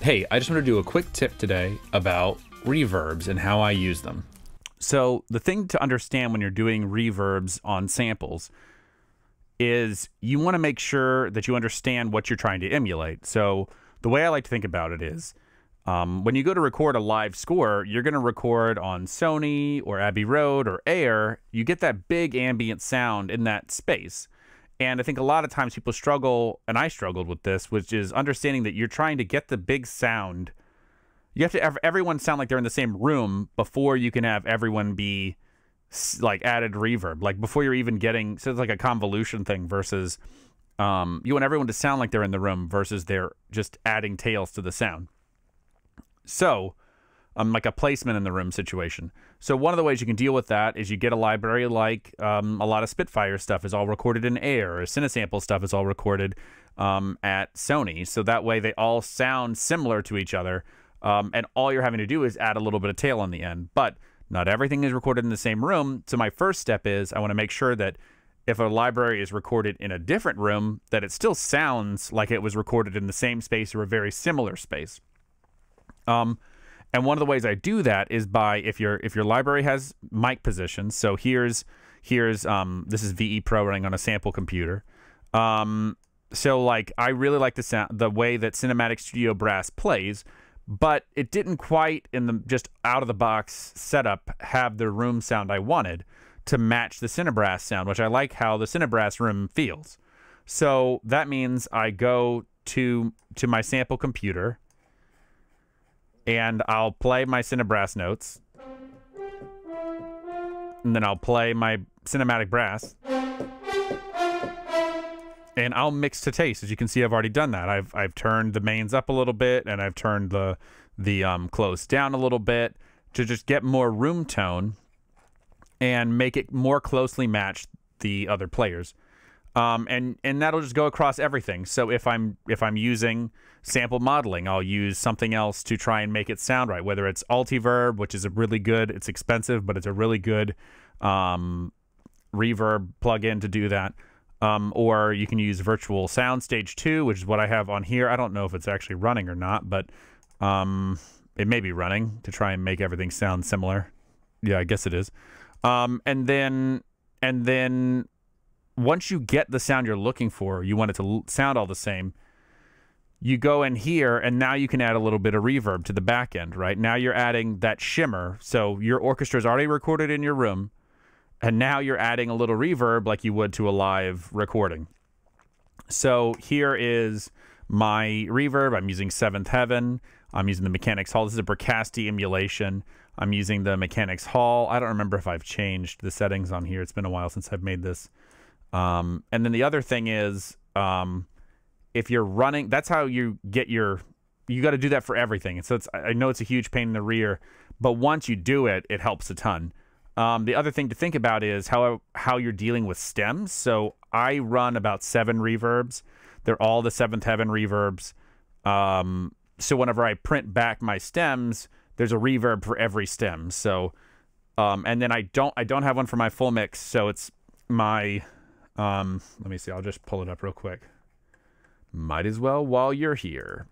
Hey, I just want to do a quick tip today about reverbs and how I use them. So the thing to understand when you're doing reverbs on samples is you want to make sure that you understand what you're trying to emulate. So the way I like to think about it is when you go to record a live score, you're going to record on Sony or Abbey Road or Air. You get that big ambient sound in that space. And I think a lot of times people struggle, and I struggled with this, which is understanding that you're trying to get the big sound. You have to have everyone sound like they're in the same room before you can have everyone be like added reverb. Like before you're even getting, so it's like a convolution thing versus you want everyone to sound like they're in the room versus they're just adding tails to the sound. So like a placement in the room situation. So one of the ways you can deal with that is you get a library like a lot of Spitfire stuff is all recorded in Air, or Cinesample stuff is all recorded at Sony. So that way they all sound similar to each other, and all you're having to do is add a little bit of tail on the end. But not everything is recorded in the same room. So my first step is I want to make sure that if a library is recorded in a different room, that it still sounds like it was recorded in the same space or a very similar space. And one of the ways I do that is by if your library has mic positions. So here's this is VE Pro running on a sample computer. So like I really like the way that Cinematic Studio Brass plays, but it didn't quite in the just out of the box setup have the room sound I wanted to match the Cinebrass sound, which I like how the Cinebrass room feels. So that means I go to my sample computer, and I'll play my Cinebrass notes, and then I'll play my cinematic brass, and I'll mix to taste. As you can see, I've already done that. I've turned the mains up a little bit, and I've turned the close down a little bit to just get more room tone and make it more closely match the other players. And that'll just go across everything. So if I'm using sample modeling, I'll use something else to try and make it sound right. Whether it's Altiverb, which is a really good, it's expensive, but it's a really good reverb plugin to do that. Or you can use Virtual Soundstage 2, which is what I have on here. I don't know if it's actually running or not, but it may be running to try and make everything sound similar. Yeah, I guess it is. And then once you get the sound you're looking for, you want it to sound all the same, you go in here, and now you can add a little bit of reverb to the back end, right? Now you're adding that shimmer. So your orchestra is already recorded in your room, and now you're adding a little reverb like you would to a live recording. So here is my reverb. I'm using Seventh Heaven. I'm using the Mechanics Hall. This is a Bricasti emulation. I'm using the Mechanics Hall. I don't remember if I've changed the settings on here. It's been a while since I've made this. And then the other thing is, if you're running, that's how you get you got to do that for everything. And so I know it's a huge pain in the rear, but once you do it, it helps a ton. The other thing to think about is how you're dealing with stems. So I run about 7 reverbs. They're all the Seventh Heaven reverbs. So whenever I print back my stems, there's a reverb for every stem. So, and then I don't have one for my full mix. So it's my, let me see, I'll just pull it up real quick. Might as well while you're here.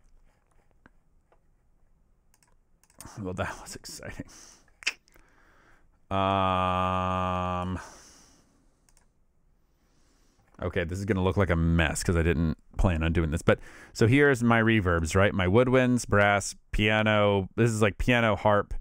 Well, that was exciting. Okay, this is going to look like a mess because I didn't plan on doing this. But so here's my reverbs, right? My woodwinds, brass, piano. This is like piano, harp,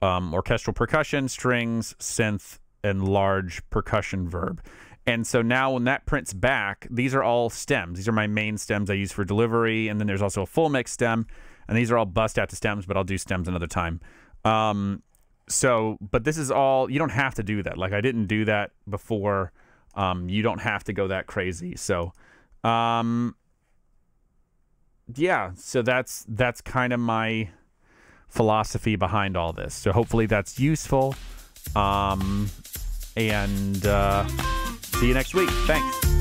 orchestral percussion, strings, synth, and large percussion verb. And so now when that prints back, these are all stems. These are my main stems I use for delivery. And then there's also a full mix stem. And these are all bust out to stems, but I'll do stems another time. But this is all, you don't have to do that. Like I didn't do that before. You don't have to go that crazy. So, yeah, so that's kind of my philosophy behind all this. So hopefully that's useful. And see you next week. Thanks.